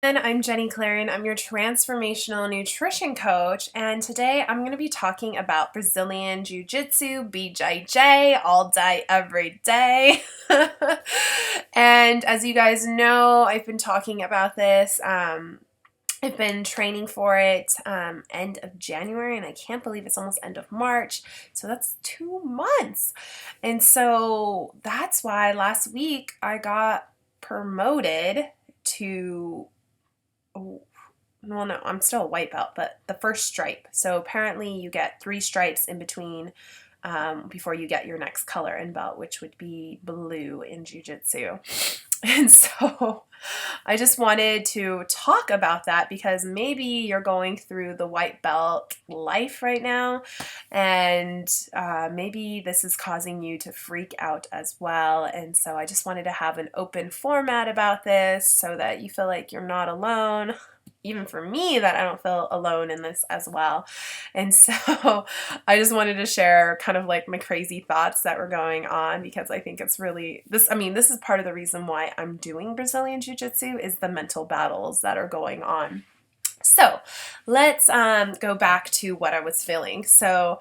I'm Jenny Cleary, and I'm your transformational nutrition coach. And today I'm going to be talking about Brazilian Jiu Jitsu, BJJ, all day, every day. And as you guys know, I've been talking about this. I've been training for it end of January, and I can't believe it's almost end of March. So that's 2 months. And so that's why last week I got promoted to, oh, well, no, I'm still a white belt, but the first stripe. So apparently you get 3 stripes in between before you get your next color in belt, which would be blue in Jiu-Jitsu. And so I just wanted to talk about that because maybe you're going through the white belt life right now, and maybe this is causing you to freak out as well. And so I just wanted to have an open format about this so that you feel like you're not alone. Even for me, that I don't feel alone in this as well. And so I just wanted to share kind of like my crazy thoughts that were going on, because I think it's really this is part of the reason why I'm doing Brazilian Jiu-Jitsu, is the mental battles that are going on. So let's go back to what I was feeling. So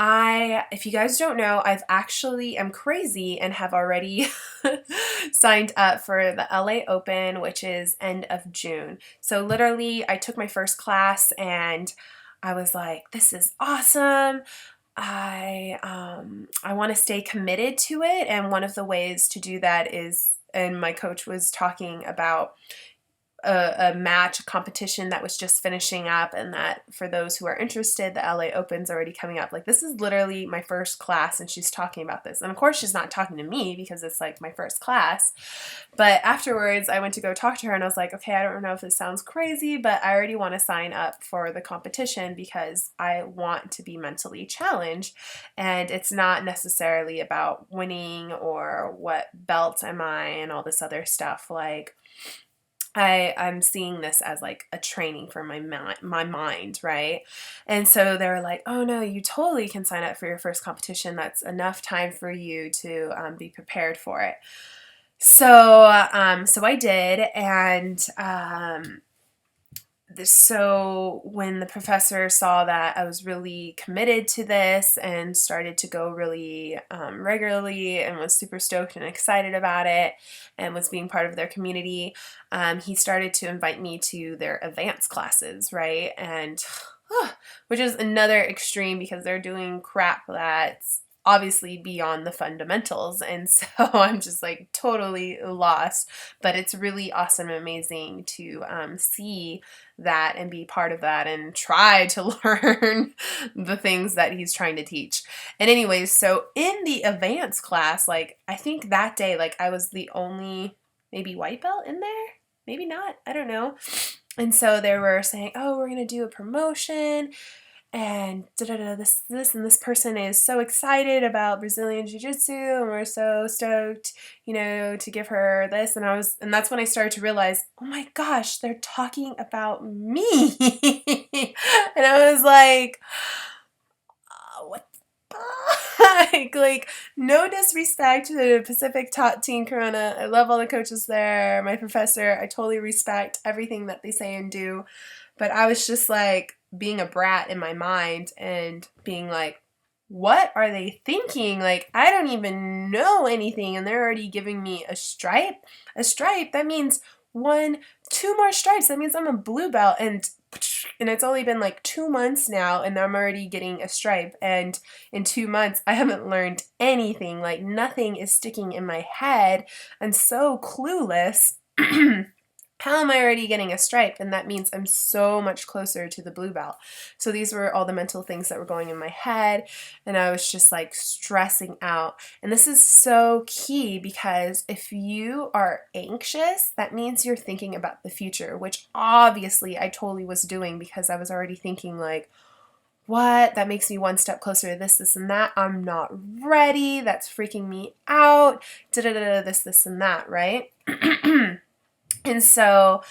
if you guys don't know, I'm crazy and have already signed up for the LA Open, which is end of June. So literally I took my first class and I was like, this is awesome. I want to stay committed to it. And one of the ways to do that is, and my coach was talking about a match, a competition that was just finishing up, and that for those who are interested, the LA Open's already coming up. Like, this is literally my first class, and she's talking about this. And of course, she's not talking to me because it's like my first class. But afterwards, I went to go talk to her, and I was like, okay, I don't know if this sounds crazy, but I already want to sign up for the competition because I want to be mentally challenged. And it's not necessarily about winning or what belt am I and all this other stuff. Like, I'm seeing this as like a training for my mind, right? And so they were like, oh no, you totally can sign up for your first competition. That's enough time for you to be prepared for it. So I did, and so when the professor saw that I was really committed to this and started to go really regularly and was super stoked and excited about it and was being part of their community, he started to invite me to their advanced classes, right? And which is another extreme because they're doing crap that's obviously beyond the fundamentals, and so I'm just like totally lost. But it's really awesome and amazing to see that and be part of that and try to learn the things that he's trying to teach. And anyways, so in the advanced class, like I think that day, like I was the only maybe white belt in there, maybe not, I don't know. And so they were saying, oh, we're gonna do a promotion, and and this person is so excited about Brazilian Jiu-Jitsu, and we're so stoked, to give her this. And that's when I started to realize, oh my gosh, they're talking about me. And I was like, what the heck? Like, no disrespect to the Pacific Top Team Corona. I love all the coaches there, my professor. I totally respect everything that they say and do. But I was just like being a brat in my mind and being like, what are they thinking? Like, I don't even know anything, and they're already giving me a stripe. A stripe, that means 2 more stripes. That means I'm a blue belt, and it's only been like 2 months now, and I'm already getting a stripe. And in 2 months, I haven't learned anything. Like, nothing is sticking in my head. I'm so clueless. How am I already getting a stripe? And that means I'm so much closer to the blue belt. So these were all the mental things that were going in my head, and I was just like stressing out. And this is so key because if you are anxious, that means you're thinking about the future, which obviously I totally was doing because I was already thinking like, what? That makes me one step closer to this, and that. I'm not ready. That's freaking me out. This, and that, right? And so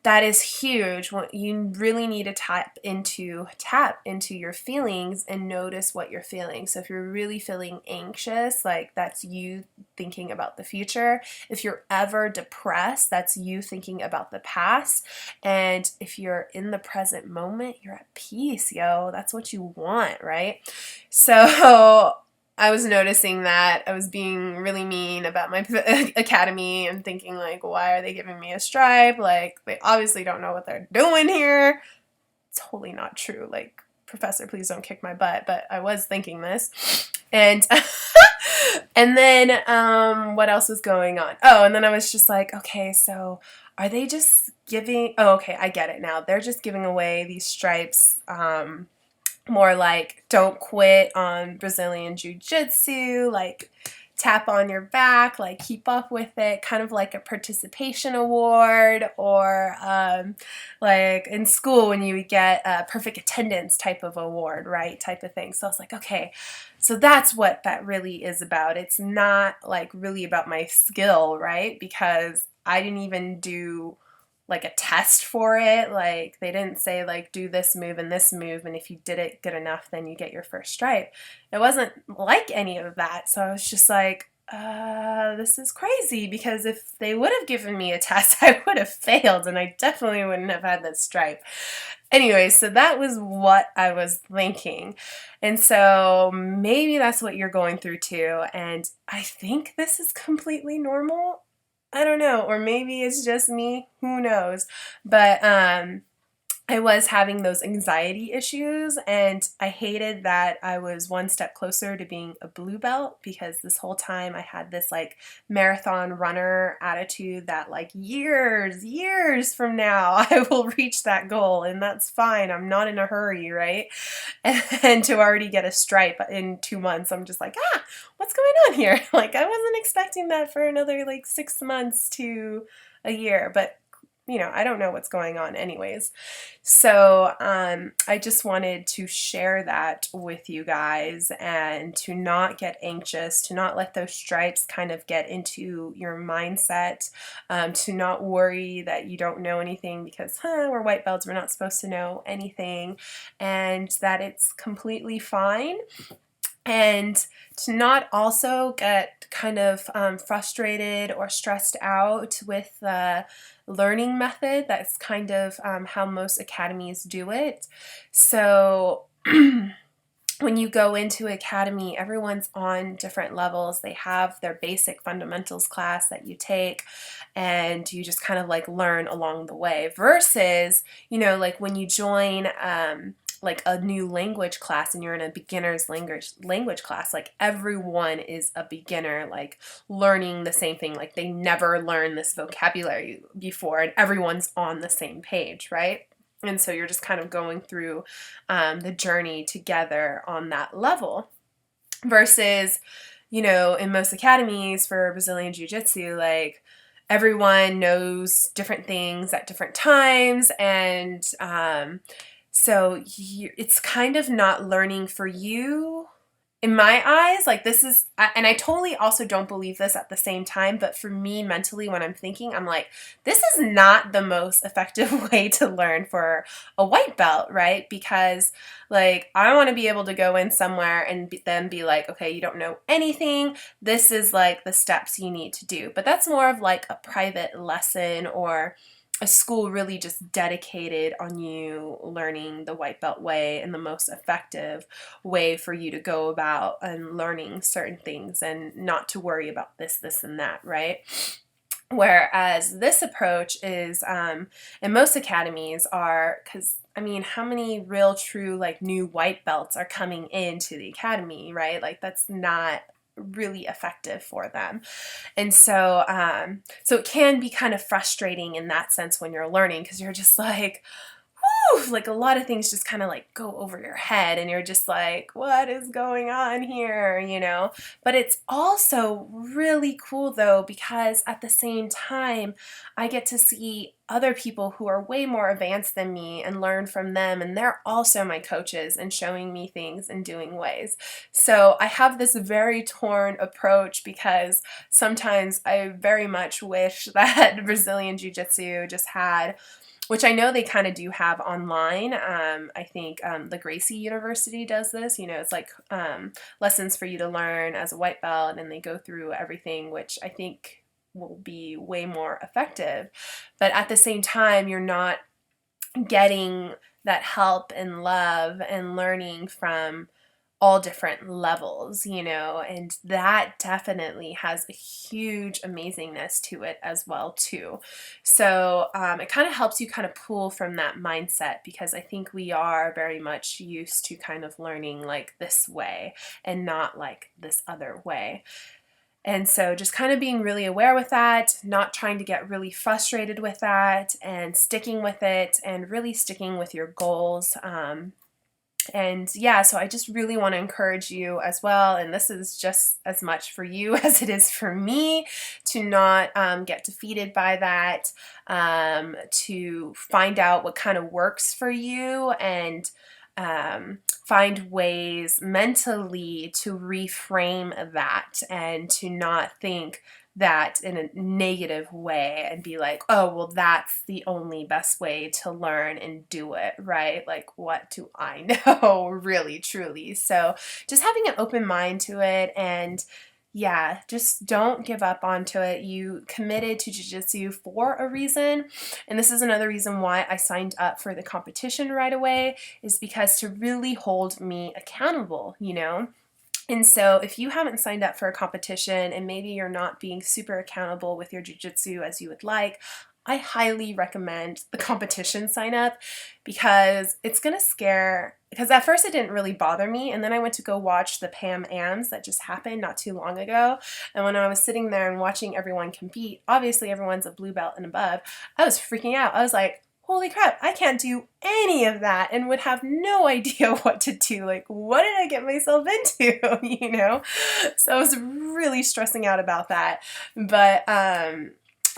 that is huge. You really need to tap into your feelings and notice what you're feeling. So if you're really feeling anxious, like that's you thinking about the future. If you're ever depressed, that's you thinking about the past. And if you're in the present moment, you're at peace, yo. That's what you want, right? So I was noticing that I was being really mean about my academy and thinking like, why are they giving me a stripe? Like, they obviously don't know what they're doing here. Totally not true. Like, professor, please don't kick my butt. But I was thinking this. And and then what else was going on? Oh, and then I was just like, okay, so are they just giving, oh, okay, I get it now. They're just giving away these stripes, more like don't quit on Brazilian Jiu Jitsu, like tap on your back, like keep up with it, kind of like a participation award, or like in school when you would get a perfect attendance type of award, right, type of thing. So I was like, okay, so that's what that really is about. It's not like really about my skill, right, because I didn't even do like a test for it. Like they didn't say like do this move and if you did it good enough then you get your first stripe. It wasn't like any of that. So I was just like, this is crazy, because if they would have given me a test I would have failed and I definitely wouldn't have had that stripe. Anyway, so that was what I was thinking. And so maybe that's what you're going through too, and I think this is completely normal. I don't know, or maybe it's just me, who knows, but I was having those anxiety issues, and I hated that I was one step closer to being a blue belt, because this whole time I had this like marathon runner attitude that like years from now I will reach that goal, and that's fine. I'm not in a hurry, right? And to already get a stripe in 2 months, I'm just like, what's going on here? Like I wasn't expecting that for another like 6 months to a year, but you know, I don't know what's going on anyways. So I just wanted to share that with you guys, and to not get anxious, to not let those stripes kind of get into your mindset, to not worry that you don't know anything, because we're white belts, we're not supposed to know anything, and that it's completely fine. And to not also get kind of frustrated or stressed out with the learning method. That's kind of how most academies do it. So when you go into academy, everyone's on different levels. They have their basic fundamentals class that you take, and you just kind of like learn along the way, versus, you know, like when you join like a new language class and you're in a beginner's language class, like everyone is a beginner, like learning the same thing, like they never learned this vocabulary before, and everyone's on the same page, right? And so you're just kind of going through the journey together on that level, versus, you know, in most academies for Brazilian Jiu Jitsu, like everyone knows different things at different times, and so it's kind of not learning for you, in my eyes. Like this is, and I totally also don't believe this at the same time, but for me mentally when I'm thinking, I'm like, this is not the most effective way to learn for a white belt, right? Because like I want to be able to go in somewhere and then be like, okay, you don't know anything. This is like the steps you need to do. But that's more of like a private lesson, or a school really just dedicated on you learning the white belt way and the most effective way for you to go about and learning certain things, and not to worry about this, and that, right? Whereas this approach is, and most academies are, because I mean, how many real true like new white belts are coming into the academy, right? Like that's not really effective for them. And so so it can be kind of frustrating in that sense when you're learning, because you're just like, whew, like a lot of things just kind of like go over your head, and you're just like, what is going on here, you know? But it's also really cool though, because at the same time I get to see other people who are way more advanced than me and learn from them, and they're also my coaches and showing me things and doing ways. So I have this very torn approach because sometimes I very much wish that Brazilian Jiu-Jitsu just had, which I know they kind of do have online. I think the Gracie University does this. You know, it's like lessons for you to learn as a white belt, and they go through everything, which I think will be way more effective. But at the same time, you're not getting that help and love and learning from all different levels, you know, and that definitely has a huge amazingness to it as well too. So it kind of helps you kind of pull from that mindset, because I think we are very much used to kind of learning like this way and not like this other way. And so just kind of being really aware with that, not trying to get really frustrated with that, and sticking with it and really sticking with your goals. And yeah, so I just really want to encourage you as well, and this is just as much for you as it is for me, to not get defeated by that, to find out what kind of works for you, and find ways mentally to reframe that and to not think that in a negative way and be like, oh, well, that's the only best way to learn and do it, right? Like, what do I know, really, truly? So just having an open mind to it, and yeah, just don't give up onto it. You committed to Jiu-Jitsu for a reason, and this is another reason why I signed up for the competition right away, is because to really hold me accountable, you know? And so if you haven't signed up for a competition and maybe you're not being super accountable with your jiu-jitsu as you would like, I highly recommend the competition sign up, because it's going to scare, because at first it didn't really bother me, and then I went to go watch the Pam Ams that just happened not too long ago, and when I was sitting there and watching everyone compete, obviously everyone's a blue belt and above, I was freaking out. I was like, holy crap, I can't do any of that, and would have no idea what to do. Like, what did I get myself into, you know? So I was really stressing out about that. But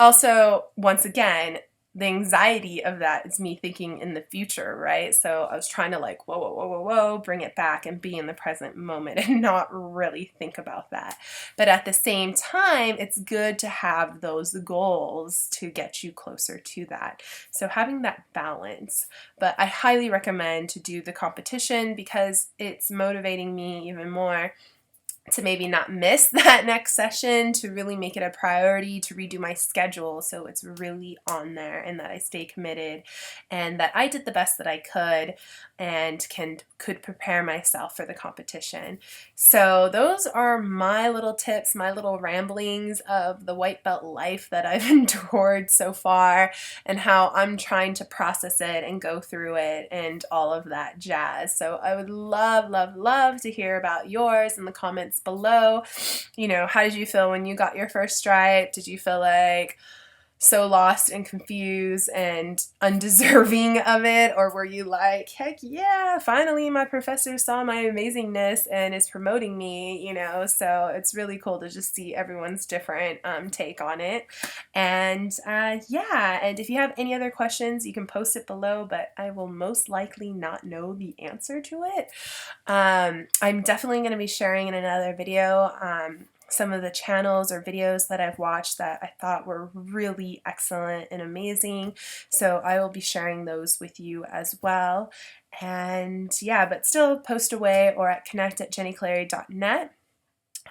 also, once again, the anxiety of that is me thinking in the future, right? So I was trying to like, whoa, whoa, whoa, whoa, whoa, bring it back and be in the present moment and not really think about that. But at the same time, it's good to have those goals to get you closer to that. So having that balance. But I highly recommend to do the competition, because it's motivating me even more to maybe not miss that next session, to really make it a priority, to redo my schedule so it's really on there, and that I stay committed, and that I did the best that I could and could prepare myself for the competition. So those are my little tips, my little ramblings of the white belt life that I've endured so far, and how I'm trying to process it and go through it and all of that jazz. So I would love, love, love to hear about yours in the comments below. You know, how did you feel when you got your first stripe? Did you feel like so lost and confused and undeserving of it? Or were you like, heck yeah, finally my professor saw my amazingness and is promoting me, you know? So it's really cool to just see everyone's different take on it. And yeah, and if you have any other questions, you can post it below, but I will most likely not know the answer to it. I'm definitely going to be sharing in another video some of the channels or videos that I've watched that I thought were really excellent and amazing. So I will be sharing those with you as well. And yeah, but still post away or at connect@jennycleary.net.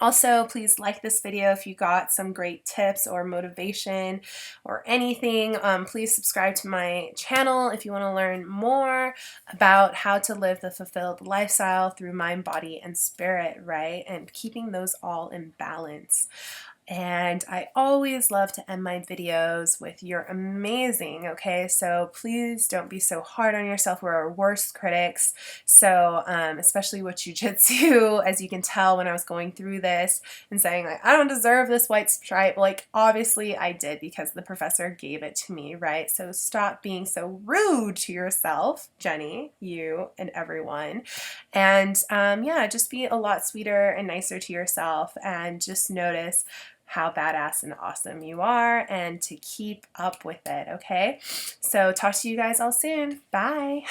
Also, please like this video if you got some great tips or motivation or anything. Please subscribe to my channel if you want to learn more about how to live the fulfilled lifestyle through mind, body, and spirit, right? And keeping those all in balance. And I always love to end my videos with "you're amazing," okay? So please don't be so hard on yourself. We're our worst critics. So especially with jiu-jitsu, as you can tell when I was going through this and saying like, I don't deserve this white stripe. Like, obviously I did, because the professor gave it to me, right? So stop being so rude to yourself, Jenny, you, and everyone. And yeah, just be a lot sweeter and nicer to yourself, and just notice how badass and awesome you are and to keep up with it, okay? So talk to you guys all soon. Bye.